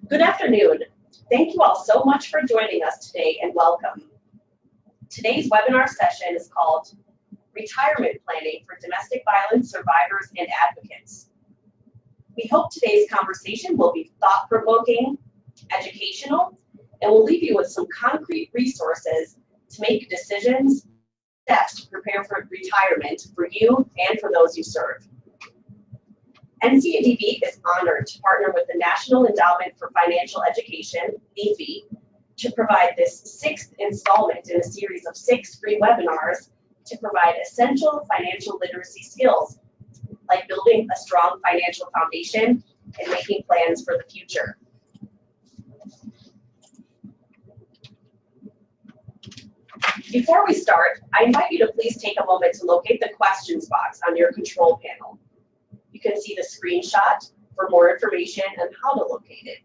Good afternoon. Thank you all so much for joining us today and welcome. Today's webinar session is called Retirement Planning for Domestic Violence Survivors and Advocates. We hope today's conversation will be thought-provoking, educational, and will leave you with some concrete resources to make decisions, steps to prepare for retirement for you and for those you serve. NCADV is honored to partner with the National Endowment for Financial Education, NEFI, to provide this 6th installment in a series of 6 free webinars to provide essential financial literacy skills, like building a strong financial foundation and making plans for the future. Before we start, I invite you to please take a moment to locate the questions box on your control panel. You can see the screenshot for more information on how to locate it.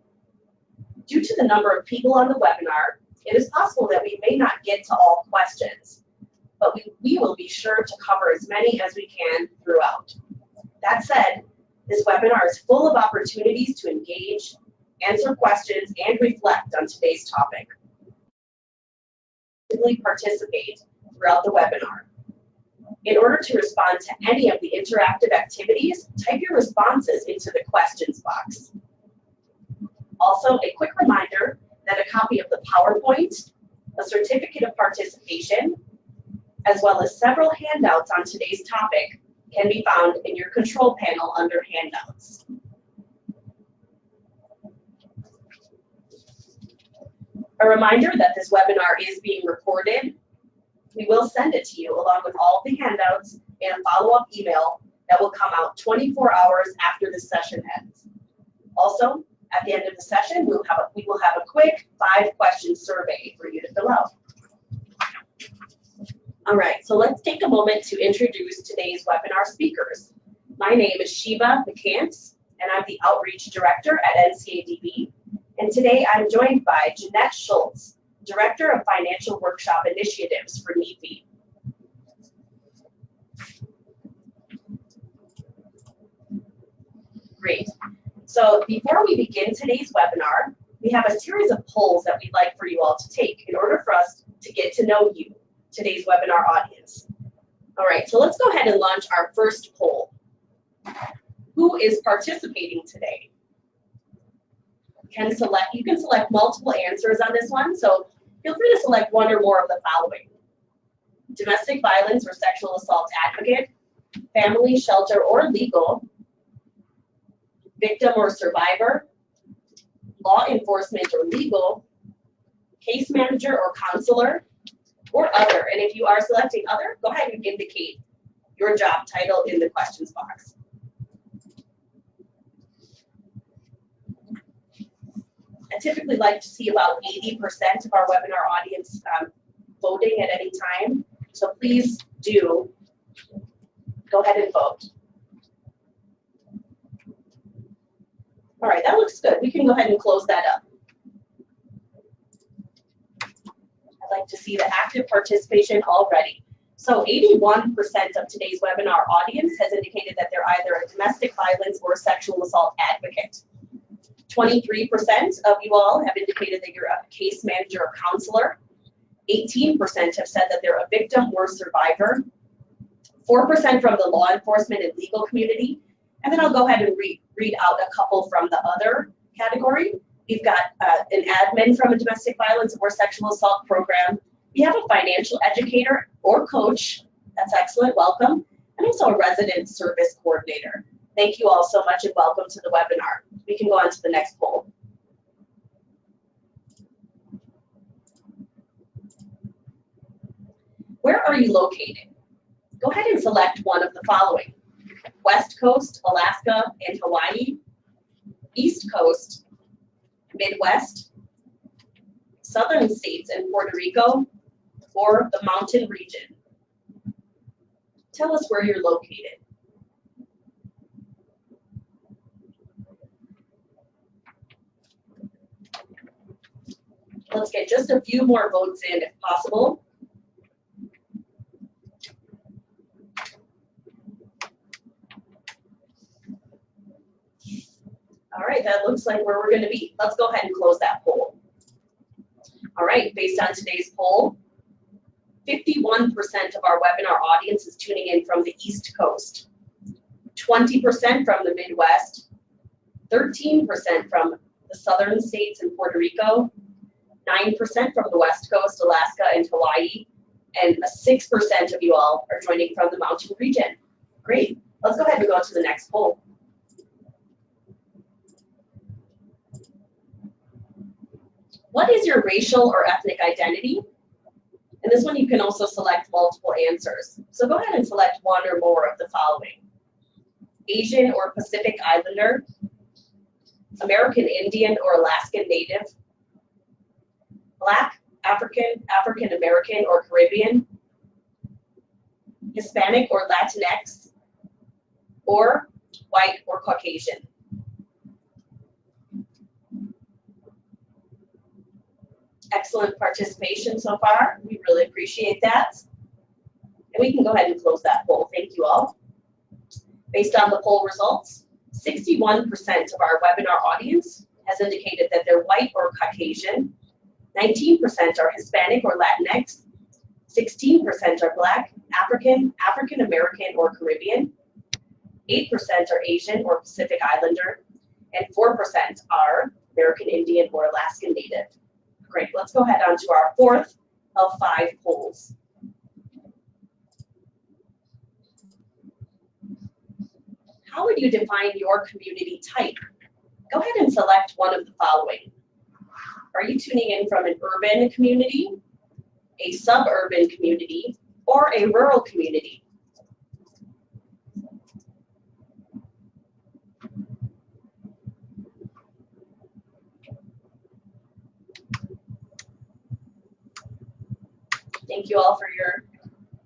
Due to the number of people on the webinar, it is possible that we may not get to all questions, but we will be sure to cover as many as we can throughout. That said, this webinar is full of opportunities to engage, answer questions, and reflect on today's topic. Participate throughout the webinar. In order to respond to any of the interactive activities, type your responses into the questions box. Also, a quick reminder that a copy of the PowerPoint, a certificate of participation, as well as several handouts on today's topic can be found in your control panel under handouts. A reminder that this webinar is being recorded. We will send it to you along with all of the handouts in a follow-up email that will come out 24 hours after the session ends. Also, at the end of the session, we will have a quick 5-question survey for you to fill out. All right, so let's take a moment to introduce today's webinar speakers. My name is Shiva McCants, and I'm the Outreach Director at NCADV. And today I'm joined by Jeanette Schultz, Director of Financial Workshop Initiatives for NEFI. Great. So before we begin today's webinar, we have a series of polls that we'd like for you all to take in order for us to get to know you, today's webinar audience. All right, so let's go ahead and launch our first poll. Who is participating today? You can select multiple answers on this one, so feel free to select one or more of the following: domestic violence or sexual assault advocate, family, shelter, or legal, victim or survivor, law enforcement or legal, case manager or counselor, or other. And if you are selecting other, go ahead and indicate your job title in the questions box. I typically like to see about 80% of our webinar audience voting at any time. So please do go ahead and vote. All right, that looks good. We can go ahead and close that up. I'd like to see the active participation already. So 81% of today's webinar audience has indicated that they're either a domestic violence or sexual assault advocate. 23% of you all have indicated that you're a case manager or counselor. 18% have said that they're a victim or survivor. 4% from the law enforcement and legal community. And then I'll go ahead and read out a couple from the other category. We've got an admin from a domestic violence or sexual assault program. We have a financial educator or coach. That's excellent, welcome. And also a resident service coordinator. Thank you all so much and welcome to the webinar. We can go on to the next poll. Where are you located? Go ahead and select one of the following: West Coast, Alaska, and Hawaii, East Coast, Midwest, Southern states and Puerto Rico, or the mountain region. Tell us where you're located. Let's get just a few more votes in if possible. All right, that looks like where we're going to be. Let's go ahead and close that poll. All right, based on today's poll, 51% of our webinar audience is tuning in from the East Coast, 20% from the Midwest, 13% from the southern states and Puerto Rico, 9% from the West Coast, Alaska and Hawaii, and 6% of you all are joining from the mountain region. Great. Let's go ahead and go to the next poll. What is your racial or ethnic identity? And this one you can also select multiple answers. So go ahead and select one or more of the following. Asian or Pacific Islander, American Indian or Alaskan Native, Black, African, African American or Caribbean, Hispanic or Latinx, or white or Caucasian. Excellent participation so far. We really appreciate that. And we can go ahead and close that poll. Thank you all. Based on the poll results, 61% of our webinar audience has indicated that they're white or Caucasian, 19% are Hispanic or Latinx, 16% are Black, African, African American or Caribbean, 8% are Asian or Pacific Islander, and 4% are American Indian or Alaskan Native. Great, let's go ahead on to our fourth of 5 polls. How would you define your community type? Go ahead and select one of the following. Are you tuning in from an urban community, a suburban community, or a rural community? Thank you all for your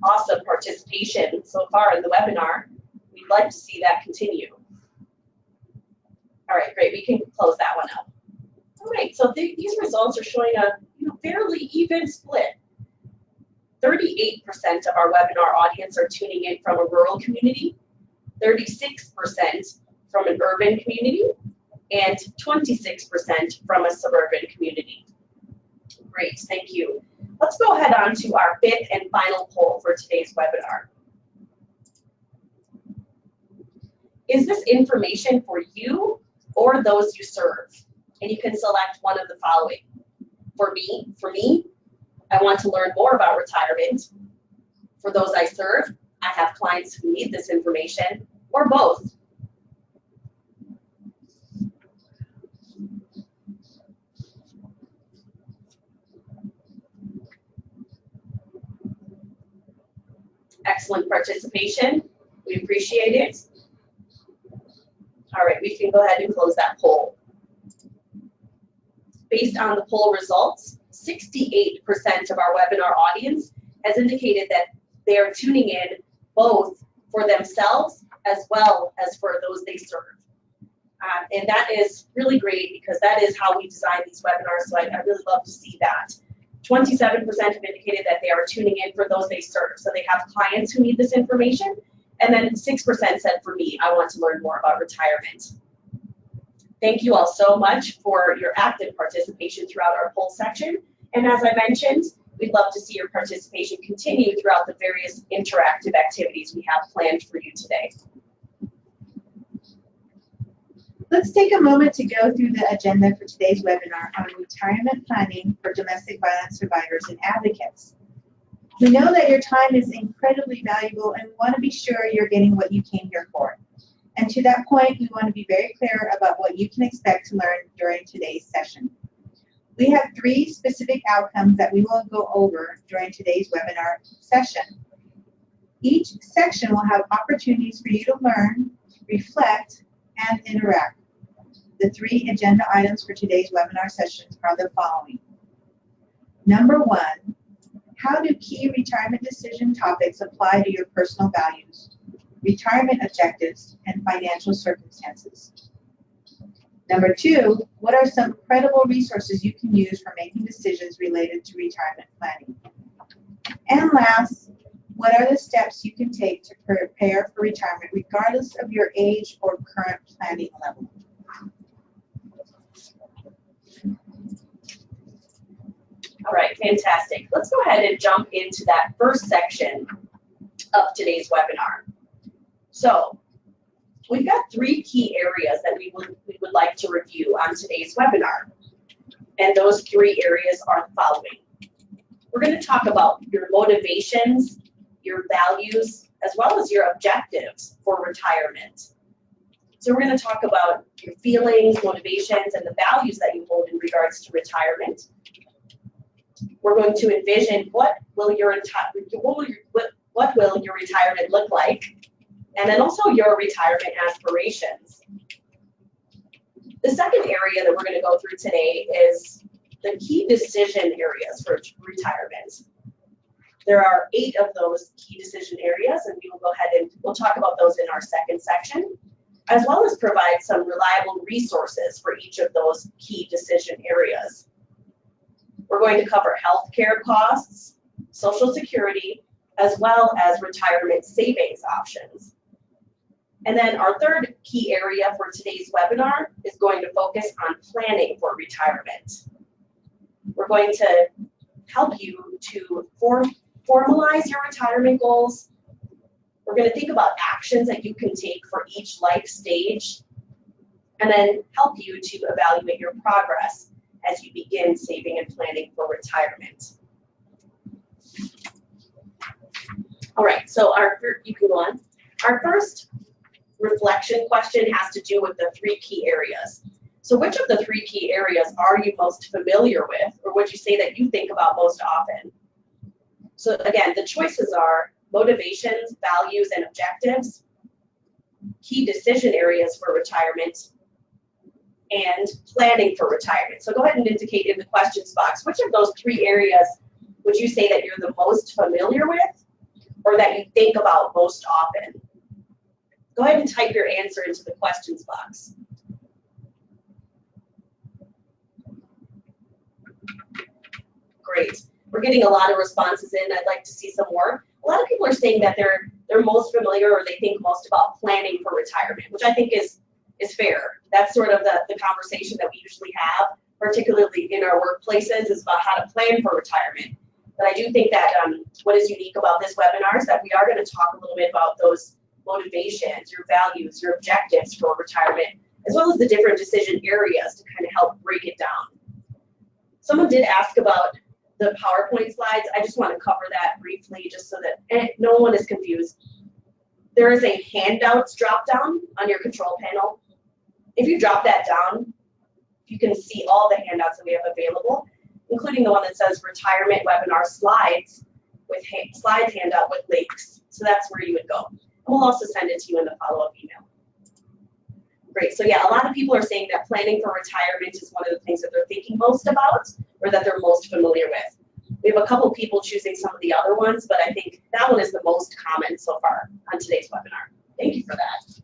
awesome participation so far in the webinar. We'd like to see that continue. All right, great, we can close that one out. All right, so these results are showing a fairly even split. 38% of our webinar audience are tuning in from a rural community, 36% from an urban community, and 26% from a suburban community. Great, thank you. Let's go ahead on to our 5th and final poll for today's webinar. Is this information for you or those you serve? And you can select one of the following. For me, I want to learn more about retirement. For those I serve, I have clients who need this information, or both. Excellent participation. We appreciate it. All right, we can go ahead and close that poll. Based on the poll results, 68% of our webinar audience has indicated that they are tuning in both for themselves as well as for those they serve. And that is really great because that is how we design these webinars, so I really love to see that. 27% have indicated that they are tuning in for those they serve. So they have clients who need this information. And then 6% said, for me, I want to learn more about retirement. Thank you all so much for your active participation throughout our poll section. And as I mentioned, we'd love to see your participation continue throughout the various interactive activities we have planned for you today. Let's take a moment to go through the agenda for today's webinar on retirement planning for domestic violence survivors and advocates. We know that your time is incredibly valuable and we want to be sure you're getting what you came here for. And to that point, we want to be very clear about what you can expect to learn during today's session. We have 3 specific outcomes that we will go over during today's webinar session. Each section will have opportunities for you to learn, reflect, and interact. The 3 agenda items for today's webinar sessions are the following. Number 1, how do key retirement decision topics apply to your personal values, retirement objectives, and financial circumstances? Number 2, what are some credible resources you can use for making decisions related to retirement planning? And last, what are the steps you can take to prepare for retirement regardless of your age or current planning level? fantastic. Let's go ahead and jump into that first section of today's webinar. So we've got 3 key areas that we would like to review on today's webinar. And those 3 areas are the following. We're going to talk about your motivations, your values, as well as your objectives for retirement. So we're going to talk about your feelings, motivations, and the values that you hold in regards to retirement. We're going to envision what will your retirement look like, and then also your retirement aspirations. The second area that we're going to go through today is the key decision areas for retirement. There are 8 of those key decision areas, and we will go ahead and we'll talk about those in our second section, as well as provide some reliable resources for each of those key decision areas. We're going to cover healthcare costs, Social Security, as well as retirement savings options. And then our third key area for today's webinar is going to focus on planning for retirement. We're going to help you to formalize your retirement goals. We're going to think about actions that you can take for each life stage, and then help you to evaluate your progress as you begin saving and planning for retirement. All right, so you can go on. Our first reflection question has to do with the 3 key areas. So which of the 3 key areas are you most familiar with, or would you say that you think about most often? So again, the choices are motivations, values, and objectives, key decision areas for retirement, and planning for retirement. So go ahead and indicate in the questions box, which of those 3 areas would you say that you're the most familiar with, or that you think about most often? Go ahead and type your answer into the questions box. Great. We're getting a lot of responses in. I'd like to see some more. A lot of people are saying that they're most familiar, or they think most about planning for retirement, which I think is fair. That's sort of the conversation that we usually have, particularly in our workplaces, is about how to plan for retirement. But I do think that what is unique about this webinar is that we are going to talk a little bit about those motivations, your values, your objectives for retirement, as well as the different decision areas to kind of help break it down. Someone did ask about the PowerPoint slides. I just want to cover that briefly just so that no one is confused. There is a handouts drop down on your control panel. If you drop that down, you can see all the handouts that we have available, including the one that says retirement webinar slides with slides handout with links. So that's where you would go. And we'll also send it to you in the follow-up email. Great. So yeah, a lot of people are saying that planning for retirement is one of the things that they're thinking most about, or that they're most familiar with. We have a couple people choosing some of the other ones, but I think that one is the most common so far on today's webinar. Thank you for that.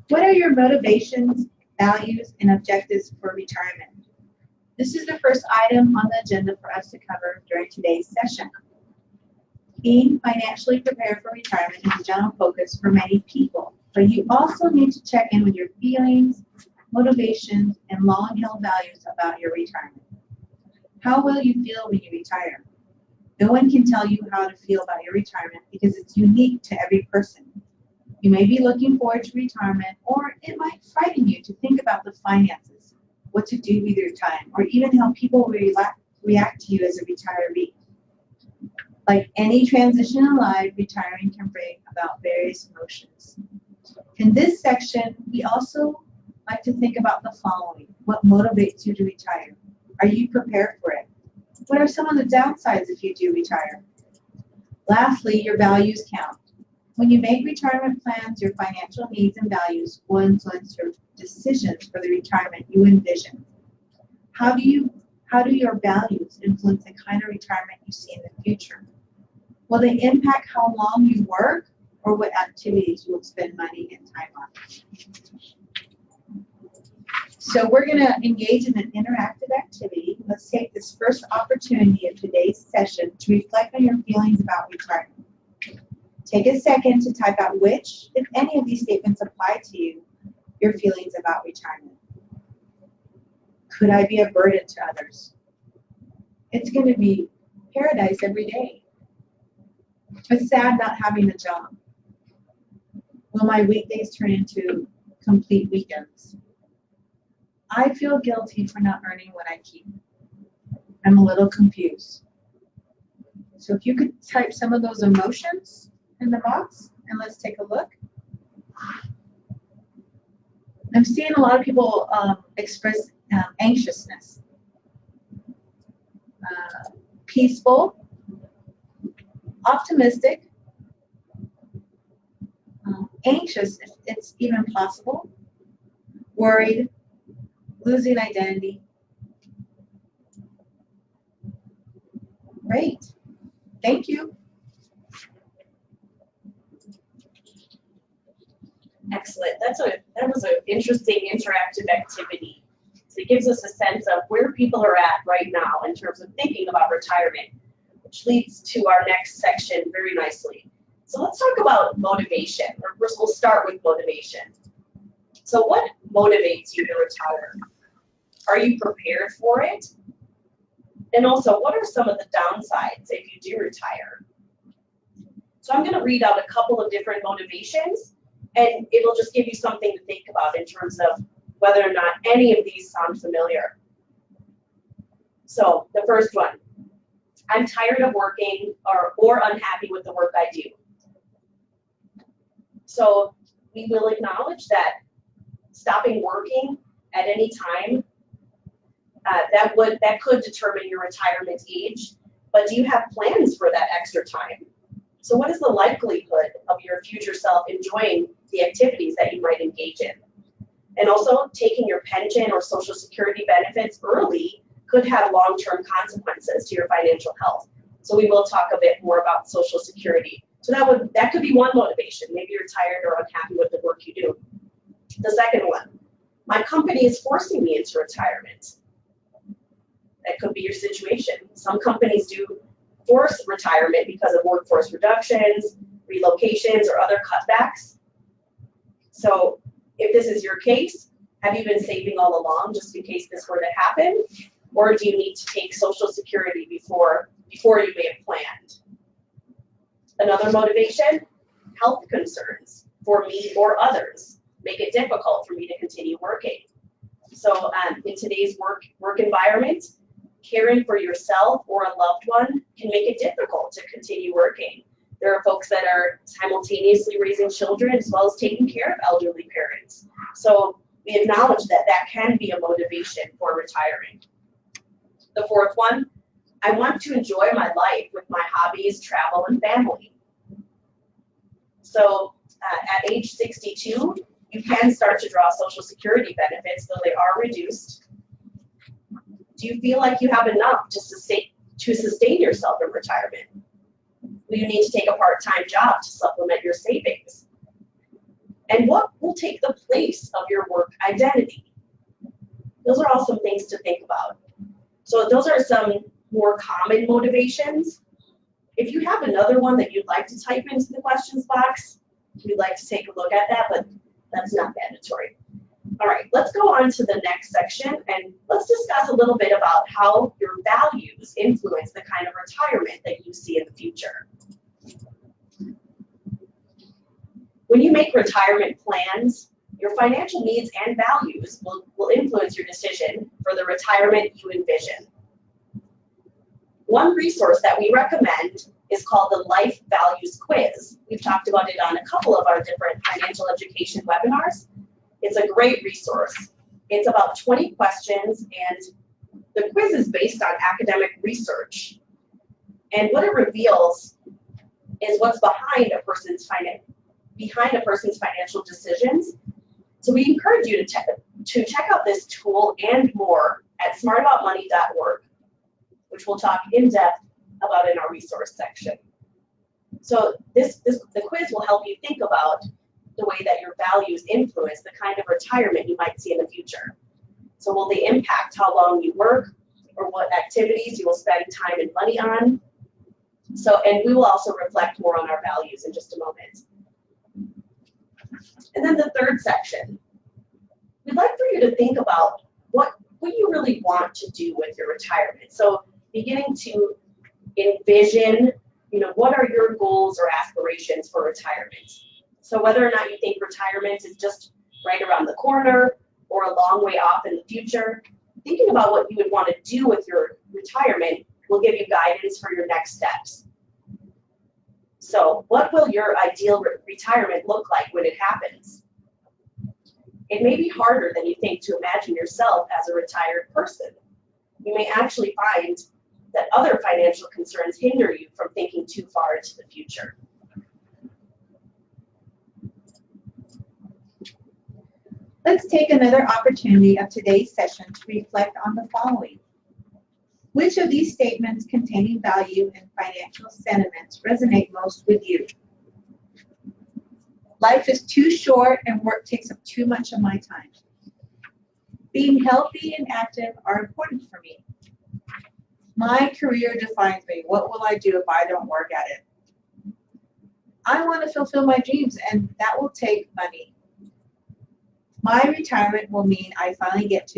What are your motivations, values, and objectives for retirement? This is the first item on the agenda for us to cover during today's session. Being financially prepared for retirement is a general focus for many people, but you also need to check in with your feelings, motivations, and long-held values about your retirement. How will you feel when you retire? No one can tell you how to feel about your retirement because it's unique to every person. You may be looking forward to retirement, or it might frighten you to think about the finances, what to do with your time, or even how people will react to you as a retiree. Like any transition in life, retiring can bring about various emotions. In this section, we also like to think about the following. What motivates you to retire? Are you prepared for it? What are some of the downsides if you do retire? Lastly, your values count. When you make retirement plans, your financial needs and values will influence your decisions for the retirement you envision. How do your values influence the kind of retirement you see in the future? Will they impact how long you work, or what activities you will spend money and time on? So we're going to engage in an interactive activity. Let's take this first opportunity of today's session to reflect on your feelings about retirement. Take a second to type out which, if any of these statements apply to you, your feelings about retirement. Could I be a burden to others? It's going to be paradise every day. It's sad not having a job. Will my weekdays turn into complete weekends? I feel guilty for not earning what I keep. I'm a little confused. So if you could type some of those emotions in the box, and let's take a look. I'm seeing a lot of people express anxiousness. Peaceful, optimistic, anxious, if it's even possible, worried, losing identity. Great. Thank you. Excellent. That was an interesting interactive activity. So it gives us a sense of where people are at right now in terms of thinking about retirement, which leads to our next section very nicely. So let's talk about motivation. First, we'll start with motivation. So what motivates you to retire? Are you prepared for it? And also, what are some of the downsides if you do retire? So I'm going to read out a couple of different motivations, and it'll just give you something to think about in terms of whether or not any of these sound familiar. So the first one, I'm tired of working or unhappy with the work I do. So we will acknowledge that stopping working at any time, that could determine your retirement age, but do you have plans for that extra time? So what is the likelihood of your future self enjoying the activities that you might engage in? And also, taking your pension or Social Security benefits early could have long-term consequences to your financial health. So we will talk a bit more about Social Security. So that could be one motivation. Maybe you're tired or unhappy with the work you do. The second one, my company is forcing me into retirement. That could be your situation. Some companies do force retirement because of workforce reductions, relocations, or other cutbacks. So if this is your case, have you been saving all along just in case this were to happen? Or do you need to take Social Security before you may have planned? Another motivation, health concerns for me or others make it difficult for me to continue working. So in today's work environment, caring for yourself or a loved one can make it difficult to continue working. There are folks that are simultaneously raising children as well as taking care of elderly parents. So we acknowledge that can be a motivation for retiring. The fourth one, I want to enjoy my life with my hobbies, travel, and family. So at age 62, you can start to draw Social Security benefits, though they are reduced. Do you feel like you have enough to sustain yourself in retirement? Will you need to take a part-time job to supplement your savings? And what will take the place of your work identity? Those are all some things to think about. So those are some more common motivations. If you have another one that you'd like to type into the questions box, we'd like to take a look at that, but that's not mandatory. All right, let's go on to the next section and let's discuss a little bit about how your values influence the kind of retirement that you see in the future. When you make retirement plans, your financial needs and values will influence your decision for the retirement you envision. One resource that we recommend is called the Life Values Quiz. We've talked about it on a couple of our different financial education webinars. It's a great resource. It's about 20 questions, and the quiz is based on academic research. And what it reveals is what's behind a person's financial decisions. So we encourage you to check out this tool and more at smartaboutmoney.org, which we'll talk in depth about in our resource section. So the quiz will help you think about the way that your values influence the kind of retirement you might see in the future. So will they impact how long you work or what activities you will spend time and money on? And we will also reflect more on our values in just a moment. And then the third section, we'd like for you to think about what what do you really want to do with your retirement? So beginning to envision, what are your goals or aspirations for retirement? So whether or not you think retirement is just right around the corner or a long way off in the future, thinking about what you would want to do with your retirement will give you guidance for your next steps. So what will your ideal retirement look like when it happens? It may be harder than you think to imagine yourself as a retired person. You may actually find that other financial concerns hinder you from thinking too far into the future. Let's take another opportunity of today's session to reflect on the following. Which of these statements containing value and financial sentiments resonate most with you? Life is too short and work takes up too much of my time. Being healthy and active are important for me. My career defines me. What will I do if I don't work at it? I want to fulfill my dreams, and that will take money. My retirement will mean I finally get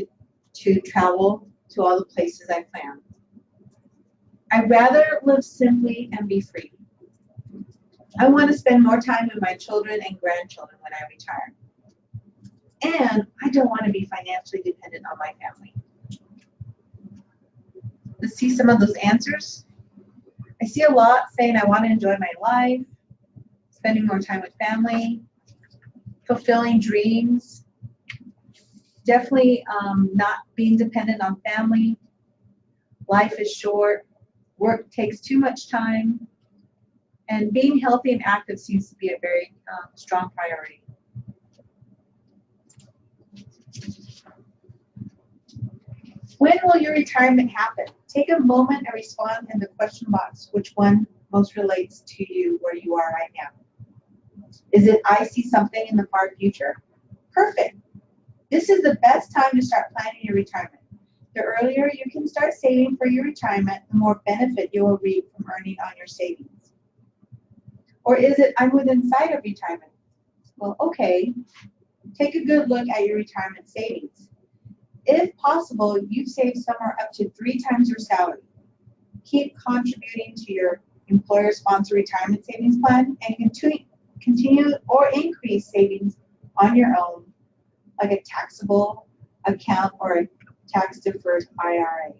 to travel to all the places I plan. I'd rather live simply and be free. I want to spend more time with my children and grandchildren when I retire. And I don't want to be financially dependent on my family. Let's see some of those answers. I see a lot saying I want to enjoy my life, spending more time with family, fulfilling dreams, definitely not being dependent on family. Life is short, work takes too much time, and being healthy and active seems to be a very strong priority. When will your retirement happen? Take a moment and respond in the question box which one most relates to you where you are right now. Is it I see something in the far future? Perfect. This is the best time to start planning your retirement. The earlier you can start saving for your retirement, the more benefit you will reap from earning on your savings. Or is it I'm within sight of retirement? Well, okay. Take a good look at your retirement savings. If possible, you've saved somewhere up to 3 times your salary. Keep contributing to your employer-sponsored retirement savings plan and continue or increase savings on your own, like a taxable account or a tax-deferred IRA.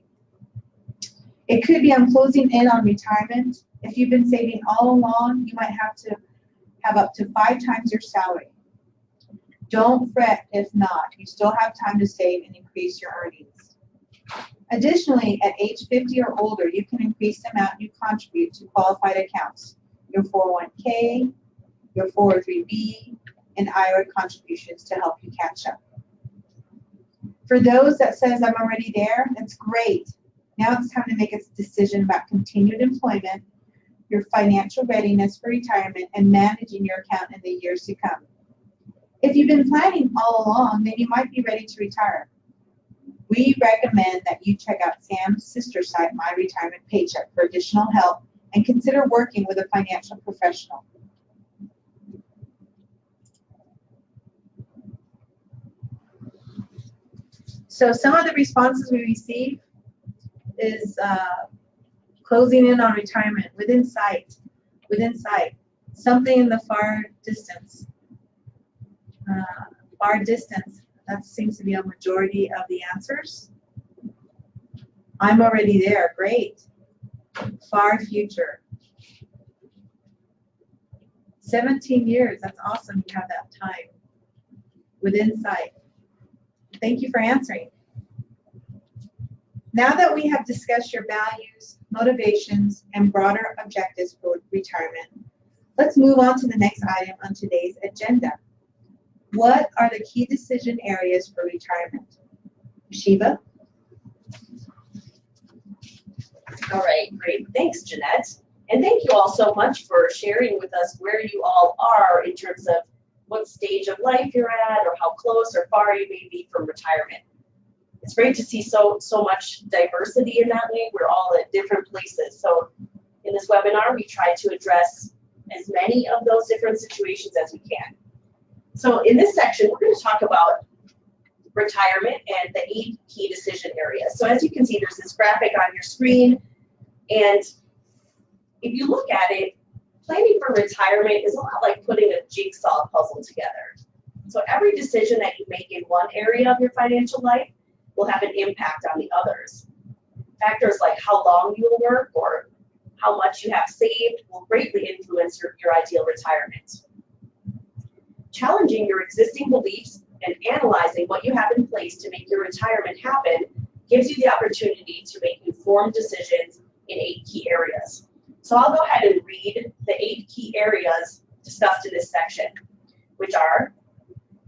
It could be I'm closing in on retirement. If you've been saving all along, you might have to have up to 5 times your salary. Don't fret if not. You still have time to save and increase your earnings. Additionally, at age 50 or older, you can increase the amount you contribute to qualified accounts, your 401k, your 403b, and IRA contributions to help you catch up. For those that says I'm already there, that's great. Now it's time to make a decision about continued employment, your financial readiness for retirement, and managing your account in the years to come. If you've been planning all along, then you might be ready to retire. We recommend that you check out Sam's sister site, My Retirement Paycheck, for additional help and consider working with a financial professional. So some of the responses we receive is closing in on retirement, within sight, something in the far distance. That seems to be a majority of the answers. I'm already there, great. Far future. 17 years, that's awesome you have that time. Within sight. Thank you for answering. Now that we have discussed your values, motivations, and broader objectives for retirement, let's move on to the next item on today's agenda. What are the key decision areas for retirement? Shiva? All right, great. Thanks, Jeanette. And thank you all so much for sharing with us where you all are in terms of what stage of life you're at or how close or far you may be from retirement. It's great to see so much diversity in that way. We're all at different places. So in this webinar, we try to address as many of those different situations as we can. So in this section, we're going to talk about retirement, and the 8 key decision areas. So as you can see, there's this graphic on your screen, and if you look at it, planning for retirement is a lot like putting a jigsaw puzzle together. So every decision that you make in one area of your financial life will have an impact on the others. Factors like how long you will work or how much you have saved will greatly influence your ideal retirement. Challenging your existing beliefs and analyzing what you have in place to make your retirement happen gives you the opportunity to make informed decisions in 8 key areas. So I'll go ahead and read the 8 key areas discussed in this section, which are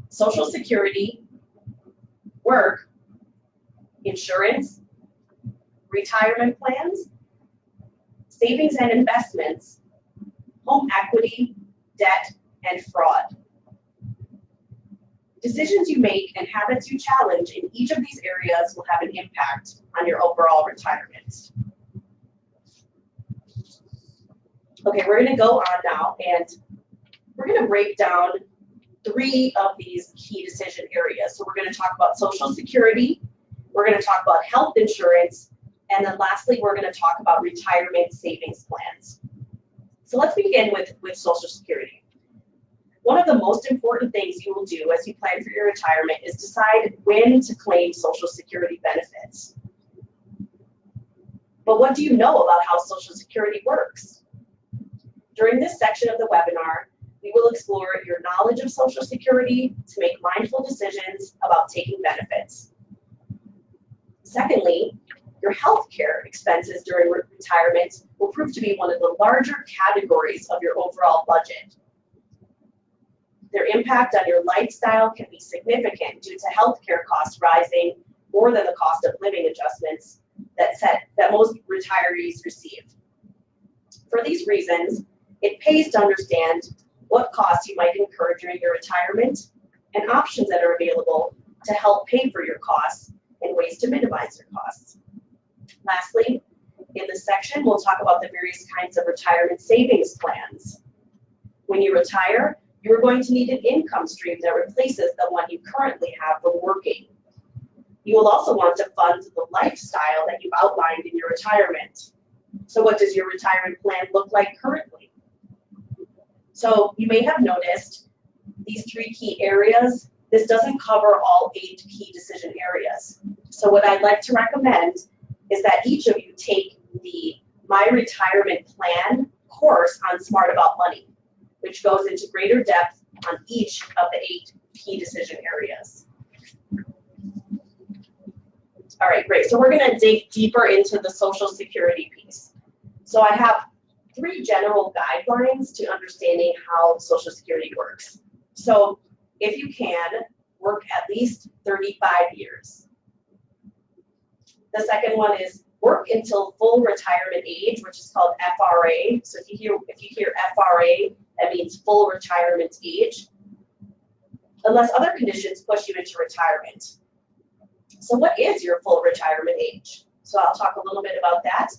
Social Security, work, insurance, retirement plans, savings and investments, home equity, debt, and fraud. Decisions you make and habits you challenge in each of these areas will have an impact on your overall retirement. Okay, we're going to go on now, and we're going to break down 3 of these key decision areas. So we're going to talk about Social Security, we're going to talk about health insurance, and then lastly, we're going to talk about retirement savings plans. So let's begin with Social Security. One of the most important things you will do as you plan for your retirement is decide when to claim Social Security benefits. But what do you know about how Social Security works? During this section of the webinar, we will explore your knowledge of Social Security to make mindful decisions about taking benefits. Secondly, your healthcare expenses during retirement will prove to be one of the larger categories of your overall budget. Their impact on your lifestyle can be significant due to healthcare costs rising more than the cost of living adjustments that most retirees receive. For these reasons, it pays to understand what costs you might incur during your retirement and options that are available to help pay for your costs and ways to minimize your costs. Lastly, in this section, we'll talk about the various kinds of retirement savings plans. When you retire, you are going to need an income stream that replaces the one you currently have from working. You will also want to fund the lifestyle that you've outlined in your retirement. So what does your retirement plan look like currently? So you may have noticed these 3 key areas. This doesn't cover all 8 key decision areas. So what I'd like to recommend is that each of you take the My Retirement Plan course on Smart About Money, which goes into greater depth on each of the 8 key decision areas. All right, great. So we're going to dig deeper into the Social Security piece. So I have 3 general guidelines to understanding how Social Security works. So if you can, work at least 35 years. The second one is work until full retirement age, which is called FRA. So if you hear FRA, that means full retirement age, unless other conditions push you into retirement. So what is your full retirement age? So I'll talk a little bit about that.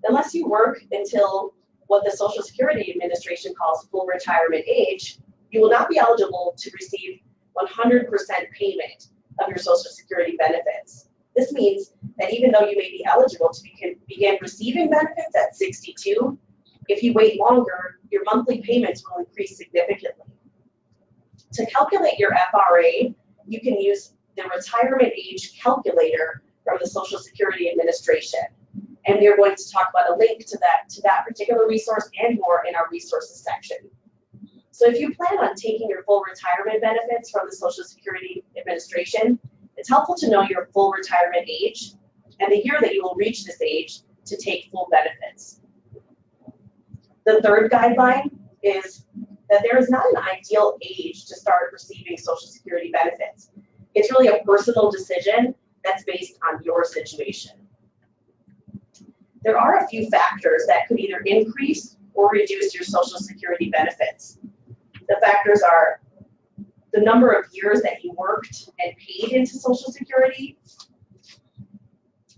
Unless you work until what the Social Security Administration calls full retirement age, you will not be eligible to receive 100% payment of your Social Security benefits. This means that even though you may be eligible to begin receiving benefits at 62, if you wait longer, your monthly payments will increase significantly. To calculate your FRA, you can use the retirement age calculator from the Social Security Administration. And we are going to talk about a link to that particular resource and more in our resources section. So if you plan on taking your full retirement benefits from the Social Security Administration, it's helpful to know your full retirement age and the year that you will reach this age to take full benefits. The third guideline is that there is not an ideal age to start receiving Social Security benefits. It's really a personal decision that's based on your situation. There are a few factors that could either increase or reduce your Social Security benefits. The factors are the number of years that you worked and paid into Social Security.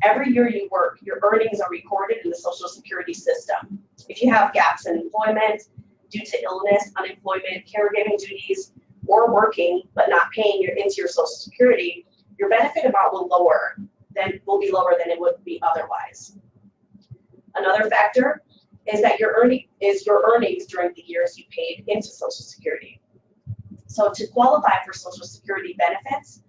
Every year you work, your earnings are recorded in the Social Security system. If you have gaps in employment due to illness, unemployment, caregiving duties, or working but not paying into your Social Security, your benefit amount will be lower than it would be otherwise. Another factor is that your earnings during the years you paid into Social Security. So to qualify for Social Security benefits,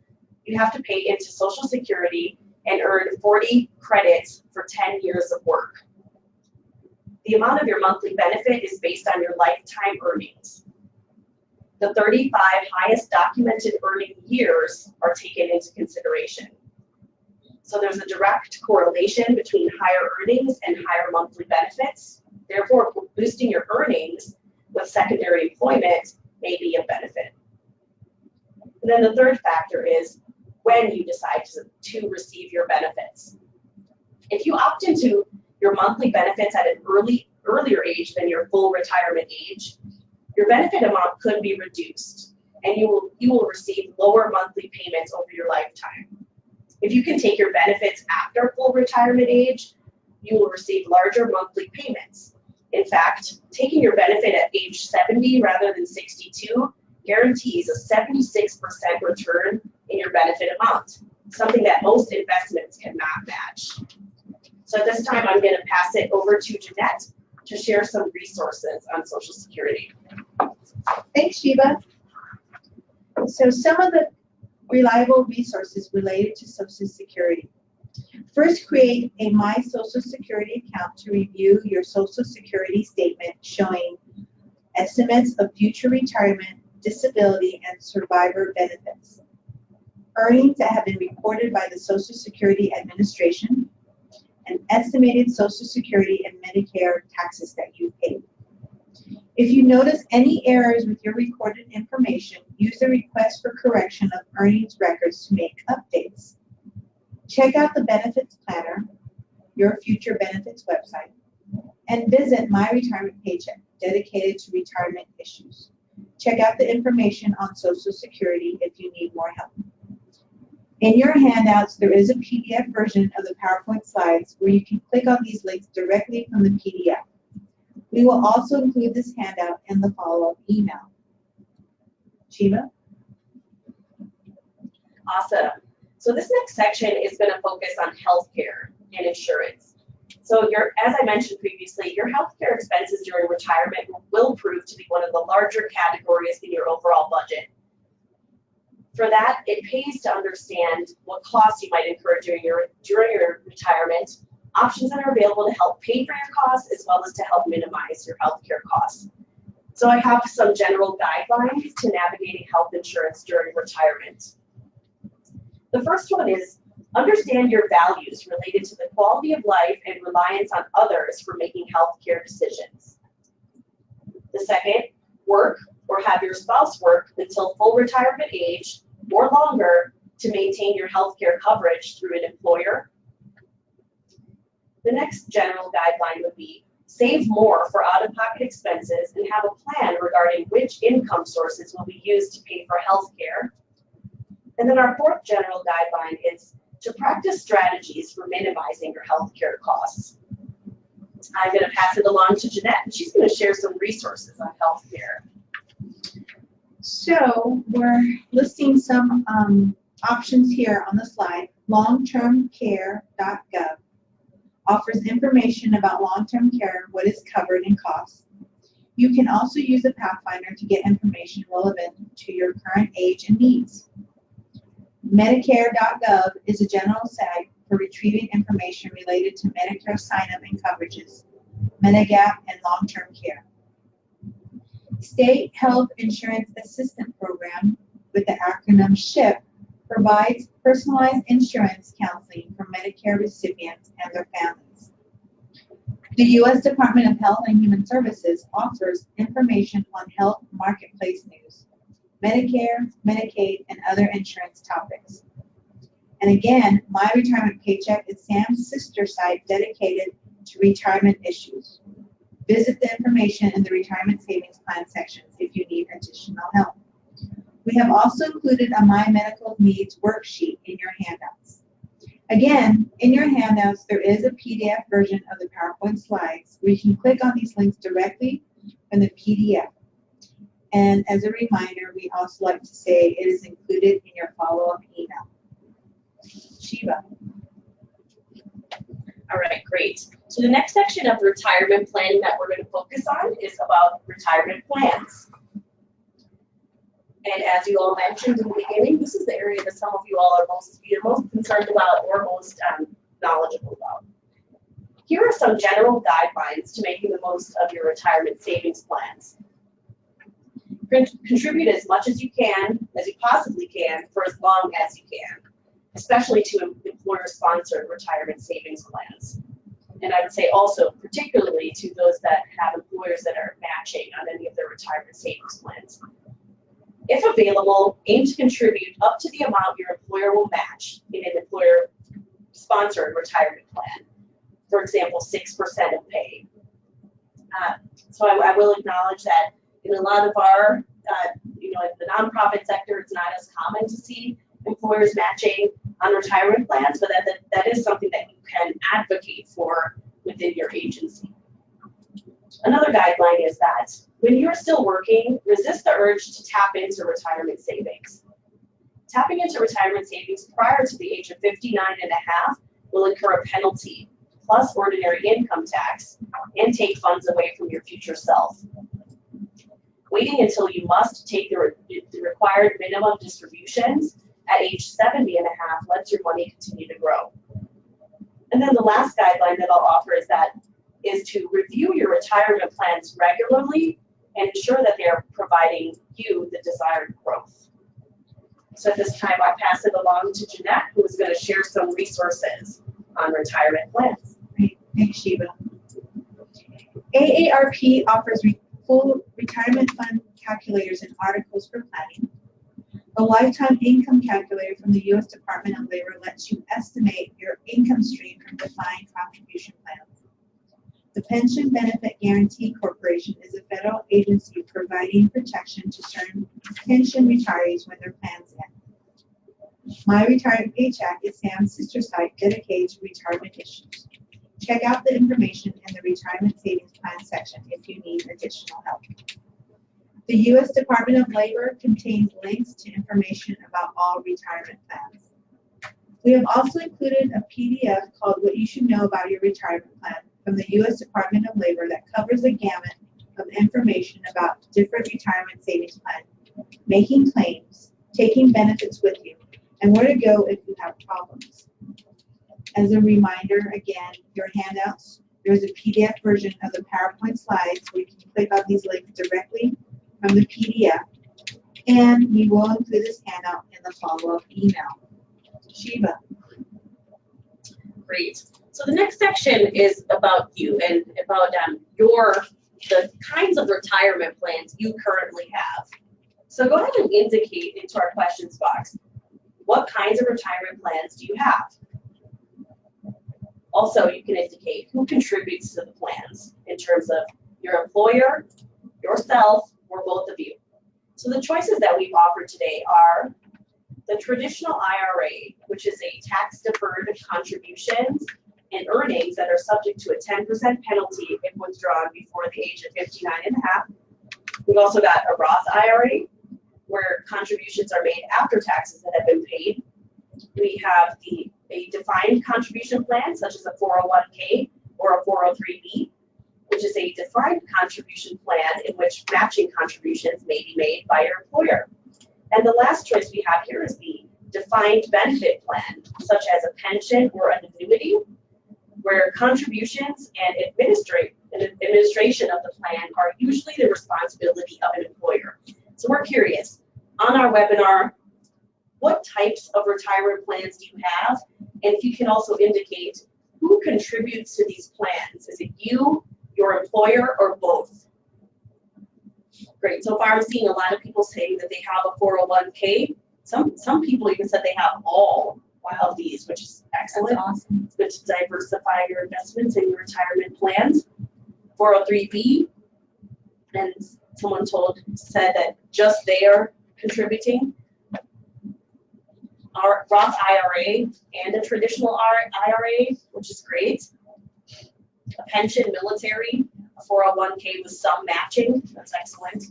you have to pay into Social Security and earn 40 credits for 10 years of work. The amount of your monthly benefit is based on your lifetime earnings. The 35 highest documented earning years are taken into consideration. So there's a direct correlation between higher earnings and higher monthly benefits. Therefore, boosting your earnings with secondary employment may be a benefit. And then the third factor is when you decide to receive your benefits. If you opt into your monthly benefits at an earlier age than your full retirement age, your benefit amount could be reduced, and you will receive lower monthly payments over your lifetime. If you can take your benefits after full retirement age, you will receive larger monthly payments. In fact, taking your benefit at age 70 rather than 62 guarantees a 76% return in your benefit amount, something that most investments cannot match. So at this time, I'm going to pass it over to Jeanette to share some resources on Social Security. Thanks, Shiva. So some of the reliable resources related to Social Security. First, create a My Social Security account to review your Social Security statement showing estimates of future retirement, disability, and survivor benefits, earnings that have been reported by the Social Security Administration, and estimated Social Security and Medicare taxes that you paid. If you notice any errors with your recorded information, use the request for correction of earnings records to make updates. Check out the Benefits Planner, your future benefits website, and visit My Retirement Paycheck, dedicated to retirement issues. Check out the information on Social Security if you need more help. In your handouts, there is a PDF version of the PowerPoint slides where you can click on these links directly from the PDF. We will also include this handout in the follow-up email. Shiva? Awesome. So this next section is going to focus on healthcare and insurance. So as I mentioned previously, your healthcare expenses during retirement will prove to be one of the larger categories in your overall budget. For that, it pays to understand what costs you might incur during your retirement, options that are available to help pay for your costs, as well as to help minimize your healthcare costs. So I have some general guidelines to navigating health insurance during retirement. The first one is understand your values related to the quality of life and reliance on others for making healthcare decisions. The second, work or have your spouse work until full retirement age or longer to maintain your healthcare coverage through an employer. The next general guideline would be save more for out-of-pocket expenses and have a plan regarding which income sources will be used to pay for healthcare. And then our fourth general guideline is to practice strategies for minimizing your healthcare costs. I'm going to pass it along to Jeanette, and she's going to share some resources on healthcare. So we're listing some options here on the slide. Longtermcare.gov offers information about long-term care, what is covered and costs. You can also use a Pathfinder to get information relevant to your current age and needs. Medicare.gov is a general site for retrieving information related to Medicare sign-up and coverages, Medigap, and long-term care. State Health Insurance Assistance Program, with the acronym SHIP, provides personalized insurance counseling for Medicare recipients and their families. The U.S. Department of Health and Human Services offers information on health marketplace news, Medicare, Medicaid, and other insurance topics. And again, My Retirement Paycheck is Sam's sister site dedicated to retirement issues. Visit the information in the retirement savings plan sections if you need additional help. We have also included a My Medical Needs worksheet in your handouts. Again, in your handouts, there is a PDF version of the PowerPoint slides where you can click on these links directly from the PDF. And as a reminder, we also like to say it is included in your follow-up email. Shiva. All right, great. So the next section of retirement planning that we're going to focus on is about retirement plans. And as you all mentioned in the beginning, this is the area that some of you all are most concerned about or most knowledgeable about. Here are some general guidelines to making the most of your retirement savings plans. Contribute as much as you possibly can, for as long as you can, especially to employer-sponsored retirement savings plans. And I would say also, particularly to those that have employers that are matching on any of their retirement savings plans. If available, aim to contribute up to the amount your employer will match in an employer-sponsored retirement plan. For example, 6% of pay. So I will acknowledge that in a lot of our, in the nonprofit sector, it's not as common to see employers matching on retirement plans, but that is something that you can advocate for within your agency. Another guideline is that when you're still working, resist the urge to tap into retirement savings. Tapping into retirement savings prior to the age of 59 and a half will incur a penalty, plus ordinary income tax, and take funds away from your future self. Waiting until you must take the required minimum distributions at age 70 and a half lets your money continue to grow. And then the last guideline that I'll offer is to review your retirement plans regularly and ensure that they are providing you the desired growth. So at this time, I pass it along to Jeanette, who is going to share some resources on retirement plans. Great. Thanks, Shiva. AARP offers full retirement fund calculators and articles for planning. A lifetime income calculator from the U.S. Department of Labor lets you estimate your income stream from defined contribution plans. The Pension Benefit Guaranty Corporation is a federal agency providing protection to certain pension retirees when their plans end. My Retirement Paycheck is Sam's sister site dedicated to retirement issues. Check out the information in the Retirement Savings Plan section if you need additional help. The U.S. Department of Labor contains links to information about all retirement plans. We have also included a PDF called What You Should Know About Your Retirement Plan from the U.S. Department of Labor that covers a gamut of information about different retirement savings plans, making claims, taking benefits with you, and where to go if you have problems. As a reminder, again, your handouts, there's a PDF version of the PowerPoint slides where you can click on these links directly from the PDF, and we will include this handout in the follow-up email. Shiva. Great. So the next section is about you and about the kinds of retirement plans you currently have. So go ahead and indicate into our questions box, what kinds of retirement plans do you have? Also, you can indicate who contributes to the plans in terms of your employer, yourself, or both of you. So the choices that we've offered today are the traditional IRA, which is a tax-deferred contributions and earnings that are subject to a 10% penalty if withdrawn before the age of 59 and a half. We've also got a Roth IRA, where contributions are made after taxes that have been paid. We have a defined contribution plan, such as a 401k or a 403b, which is a defined contribution plan in which matching contributions may be made by your employer. And the last choice we have here is the defined benefit plan, such as a pension or an annuity, where contributions and administration of the plan are usually the responsibility of an employer. So we're curious, on our webinar, what types of retirement plans do you have? And if you can also indicate who contributes to these plans. Is it you, your employer, or both? Great. So far I'm seeing a lot of people saying that they have a 401k. Some people even said they have all of these, which is excellent. That's awesome. It's good to diversify your investments and your retirement plans. 403b, and someone said that just they are contributing. Our Roth IRA and a traditional IRA, which is great. A pension, military, a 401k with some matching, that's excellent.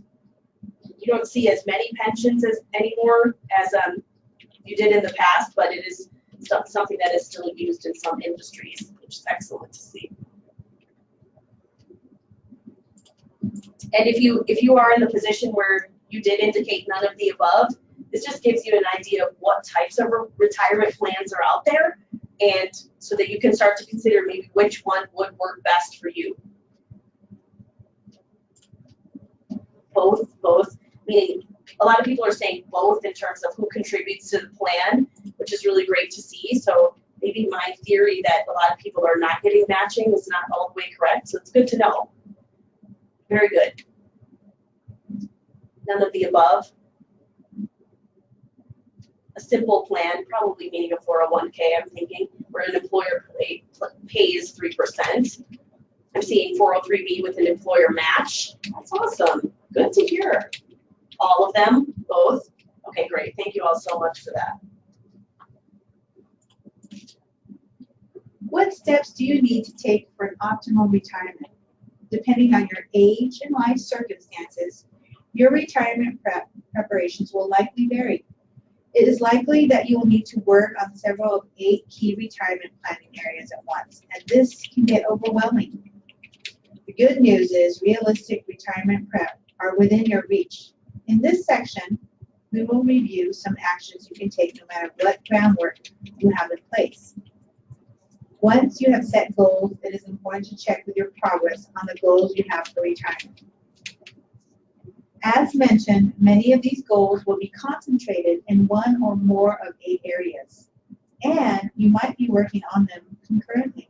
You don't see as many pensions anymore as you did in the past, but it is something that is still used in some industries, which is excellent to see. And if you are in the position where you did indicate none of the above, this just gives you an idea of what types of retirement plans are out there, and so that you can start to consider maybe which one would work best for you. Both, meaning a lot of people are saying both in terms of who contributes to the plan, which is really great to see. So maybe my theory that a lot of people are not getting matching is not all the way correct, so it's good to know. Very good. None of the above. A simple plan, probably meaning a 401k, I'm thinking, where an employer pays 3%. I'm seeing 403b with an employer match. That's awesome. Good to hear. All of them, both. Okay, great. Thank you all so much for that. What steps do you need to take for an optimal retirement? Depending on your age and life circumstances, your retirement preparations will likely vary. It is likely that you will need to work on several of 8 key retirement planning areas at once, and this can get overwhelming. The good news is realistic retirement prep are within your reach. In this section, we will review some actions you can take no matter what groundwork you have in place. Once you have set goals, it is important to check with your progress on the goals you have for retirement. As mentioned, many of these goals will be concentrated in one or more of 8 areas, and you might be working on them concurrently.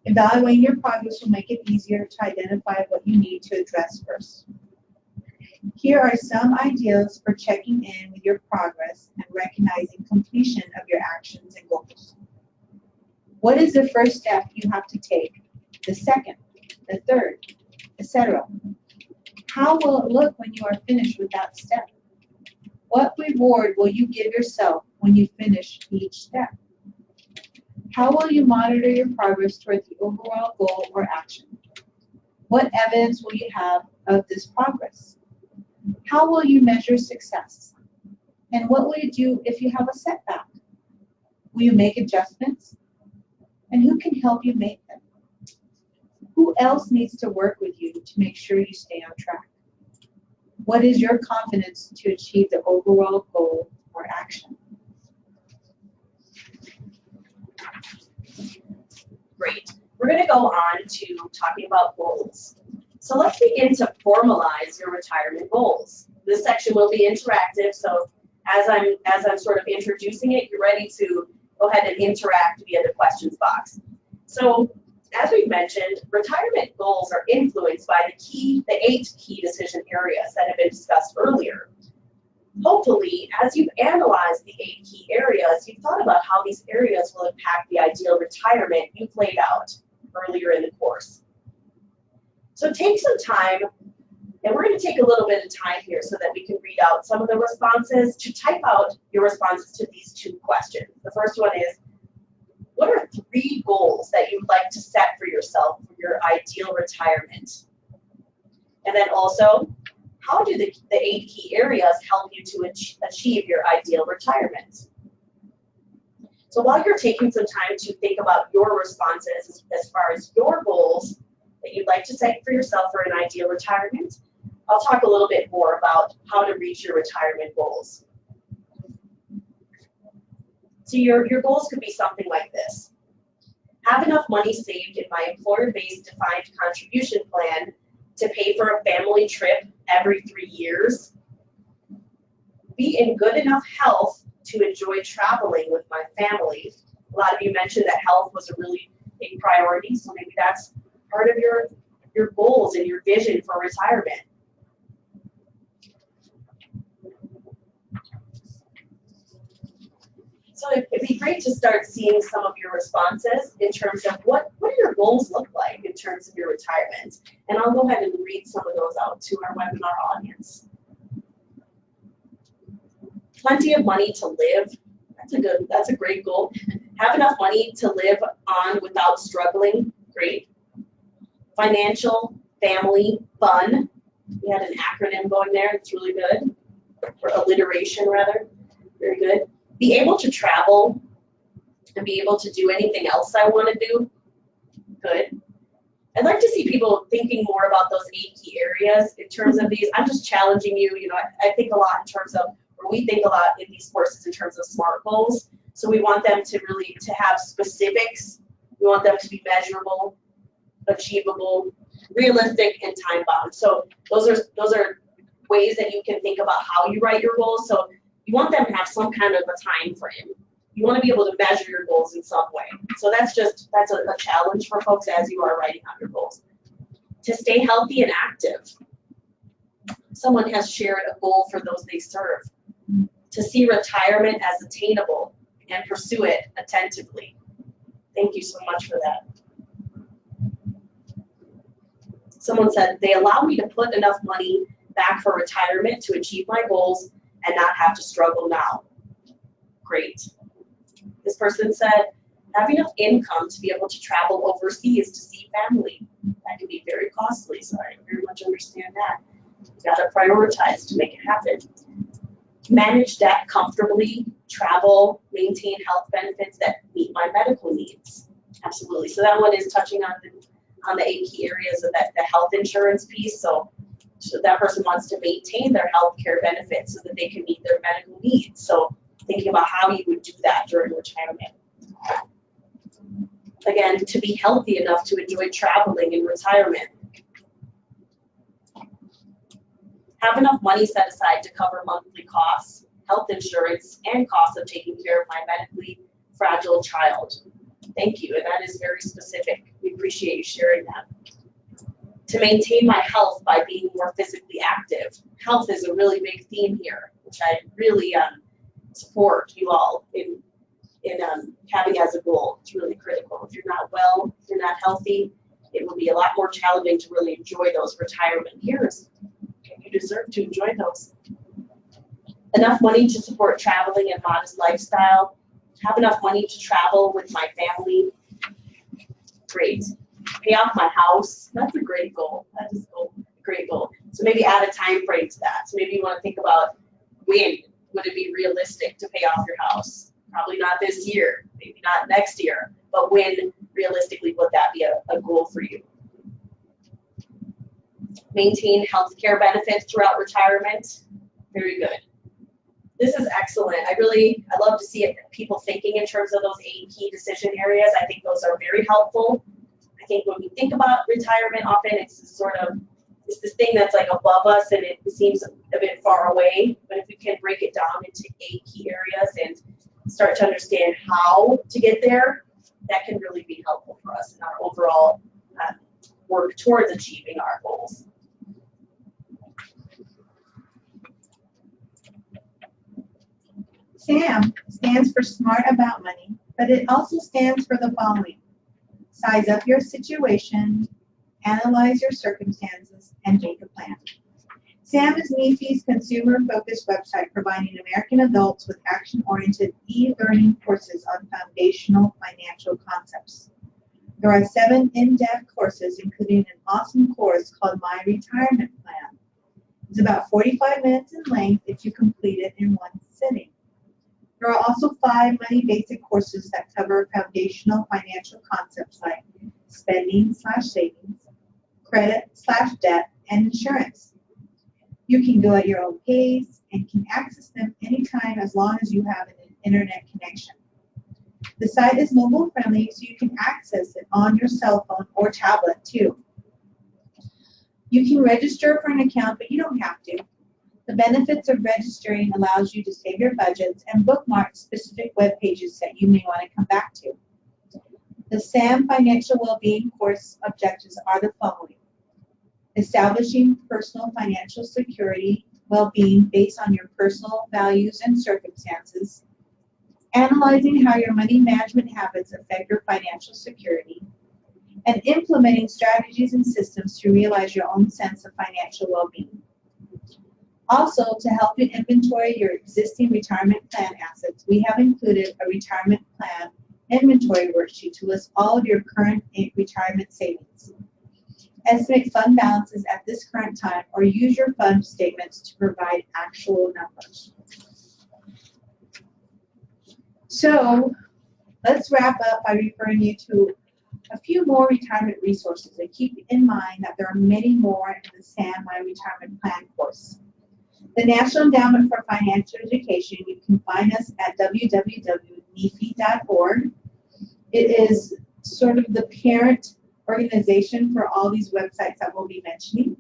Evaluating your progress will make it easier to identify what you need to address first. Here are some ideas for checking in with your progress and recognizing completion of your actions and goals. What is the first step you have to take? The second, the third, etc. How will it look when you are finished with that step? What reward will you give yourself when you finish each step? How will you monitor your progress toward the overall goal or action? What evidence will you have of this progress? How will you measure success? And what will you do if you have a setback? Will you make adjustments? And who can help you make them? Who else needs to work with you to make sure you stay on track? What is your confidence to achieve the overall goal or action? Great. We're going to go on to talking about goals. So let's begin to formalize your retirement goals. This section will be interactive, so as I'm sort of introducing it, you're ready to go ahead and interact via the questions box. So as we've mentioned, retirement goals are influenced by the 8 key decision areas that have been discussed earlier. Hopefully, as you've analyzed the 8 key areas, you've thought about how these areas will impact the ideal retirement you've laid out earlier in the course. So take some time, and we're going to take a little bit of time here so that we can read out some of the responses, to type out your responses to these 2 questions. The first one is, what are 3 goals that you'd like to set for yourself for your ideal retirement? And then also, how do the 8 key areas help you to achieve your ideal retirement? So while you're taking some time to think about your responses as far as your goals that you'd like to set for yourself for an ideal retirement, I'll talk a little bit more about how to reach your retirement goals. So your goals could be something like this. Have enough money saved in my employer-based defined contribution plan to pay for a family trip every 3 years. Be in good enough health to enjoy traveling with my family. A lot of you mentioned that health was a really big priority, so maybe that's part of your goals and your vision for retirement. So it'd be great to start seeing some of your responses in terms of what do your goals look like in terms of your retirement. And I'll go ahead and read some of those out to our webinar audience. Plenty of money to live. That's a great goal. Have enough money to live on without struggling. Great. Financial, family, fun. We had an acronym going there. It's really good. Or alliteration, rather. Very good. Be able to travel and be able to do anything else I want to do. Good. I'd like to see people thinking more about those 8 key areas in terms of these. I'm just challenging you. You know, I think a lot in terms of, or we think a lot in these courses in terms of SMART goals. So we want them to really to have specifics. We want them to be measurable, achievable, realistic, and time bound. So those are ways that you can think about how you write your goals. So you want them to have some kind of a time frame. You want to be able to measure your goals in some way. So that's a challenge for folks as you are writing out your goals. To stay healthy and active. Someone has shared a goal for those they serve. To see retirement as attainable and pursue it attentively. Thank you so much for that. Someone said, they allow me to put enough money back for retirement to achieve my goals and not have to struggle now. Great. This person said, have enough income to be able to travel overseas to see family. That can be very costly, so I very much understand that. You gotta prioritize to make it happen. Manage debt comfortably, travel, maintain health benefits that meet my medical needs. Absolutely. So that one is touching on the 8 key areas of the health insurance piece. So that person wants to maintain their health care benefits so that they can meet their medical needs. So thinking about how you would do that during retirement. Again, to be healthy enough to enjoy traveling in retirement. Have enough money set aside to cover monthly costs, health insurance, and costs of taking care of my medically fragile child. Thank you, and that is very specific. We appreciate you sharing that. To maintain my health by being more physically active. Health is a really big theme here, which I really support you all in having as a goal. It's really critical. If you're not well, if you're not healthy, it will be a lot more challenging to really enjoy those retirement years. You deserve to enjoy those. Enough money to support traveling and modest lifestyle. Have enough money to travel with my family. Great. Pay off my house. That's a great goal. That is a great goal. So maybe add a time frame to that. So maybe you want to think about when would it be realistic to pay off your house? Probably not this year, maybe not next year, but when realistically would that be a goal for you? Maintain health care benefits throughout retirement. Very good. This is excellent. I love to see people thinking in terms of those 8 key decision areas. I think those are very helpful. I think when we think about retirement, often it's this thing that's like above us and it seems a bit far away. But if we can break it down into 8 key areas and start to understand how to get there, that can really be helpful for us in our overall work towards achieving our goals. SAM stands for Smart About Money, but it also stands for the following: size up your situation, analyze your circumstances, and make a plan. SAM is NEFI's consumer-focused website providing American adults with action-oriented e-learning courses on foundational financial concepts. There are 7 in-depth courses, including an awesome course called My Retirement Plan. It's about 45 minutes in length if you complete it in one sitting. There are also 5 money basic courses that cover foundational financial concepts like spending/savings, credit/debt, and insurance. You can go at your own pace and can access them anytime as long as you have an internet connection. The site is mobile friendly, so you can access it on your cell phone or tablet too. You can register for an account, but you don't have to. The benefits of registering allows you to save your budgets and bookmark specific web pages that you may want to come back to. The SAM Financial Wellbeing course objectives are the following: establishing personal financial security, well-being based on your personal values and circumstances, analyzing how your money management habits affect your financial security, and implementing strategies and systems to realize your own sense of financial well-being. Also, to help you inventory your existing retirement plan assets, we have included a retirement plan inventory worksheet to list all of your current retirement savings. Estimate fund balances at this current time or use your fund statements to provide actual numbers. So let's wrap up by referring you to a few more retirement resources, and keep in mind that there are many more in the SAM My Retirement Plan course. The National Endowment for Financial Education, you can find us at www.nefi.org. It is sort of the parent organization for all these websites that we'll be mentioning.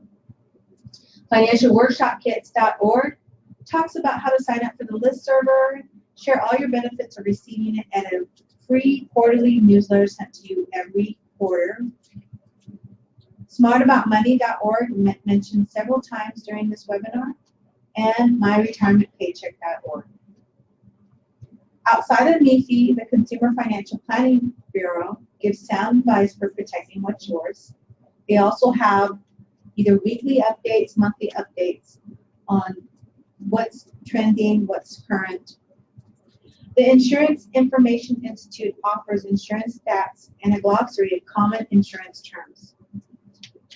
FinancialWorkshopKits.org talks about how to sign up for the listserv, share all your benefits of receiving it, and a free quarterly newsletter sent to you every quarter. SmartAboutMoney.org, mentioned several times during this webinar, and MyRetirementPaycheck.org. Outside of NEFI, the Consumer Financial Planning Bureau gives sound advice for protecting what's yours. They also have either weekly updates, monthly updates on what's trending, what's current. The Insurance Information Institute offers insurance stats and a glossary of common insurance terms.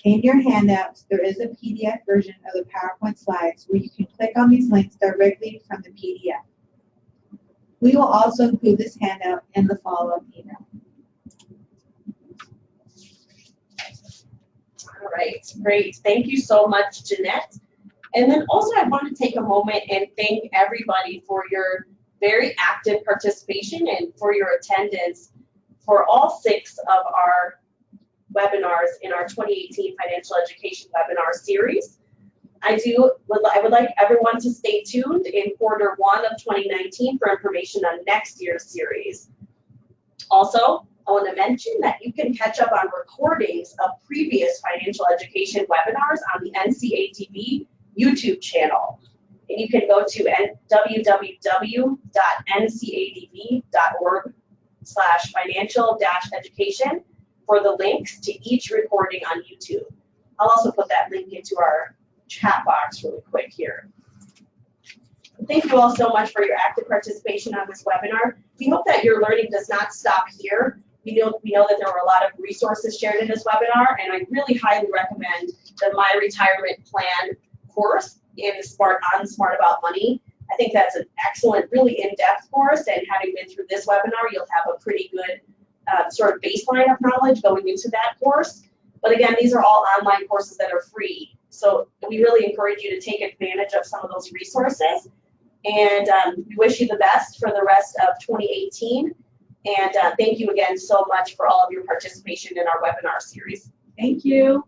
In your handouts, there is a PDF version of the PowerPoint slides where you can click on these links directly from the PDF. We will also include this handout in the follow-up email. All right, great. Thank you so much, Jeanette. And then also I want to take a moment and thank everybody for your very active participation and for your attendance for all 6 of our webinars in our 2018 Financial Education Webinar Series. I would like everyone to stay tuned in Q1 of 2019 for information on next year's series. Also, I want to mention that you can catch up on recordings of previous financial education webinars on the NCADV YouTube channel. And you can go to www.ncadv.org/financial-education for the links to each recording on YouTube. I'll also put that link into our chat box really quick here. Thank you all so much for your active participation on this webinar. We hope that your learning does not stop here. We know that there were a lot of resources shared in this webinar, and I really highly recommend the My Retirement Plan course in Smart About Money. I think that's an excellent, really in-depth course, and having been through this webinar, you'll have a pretty good sort of baseline of knowledge going into that course. But again, these are all online courses that are free. So we really encourage you to take advantage of some of those resources. And we wish you the best for the rest of 2018. And thank you again so much for all of your participation in our webinar series. Thank you.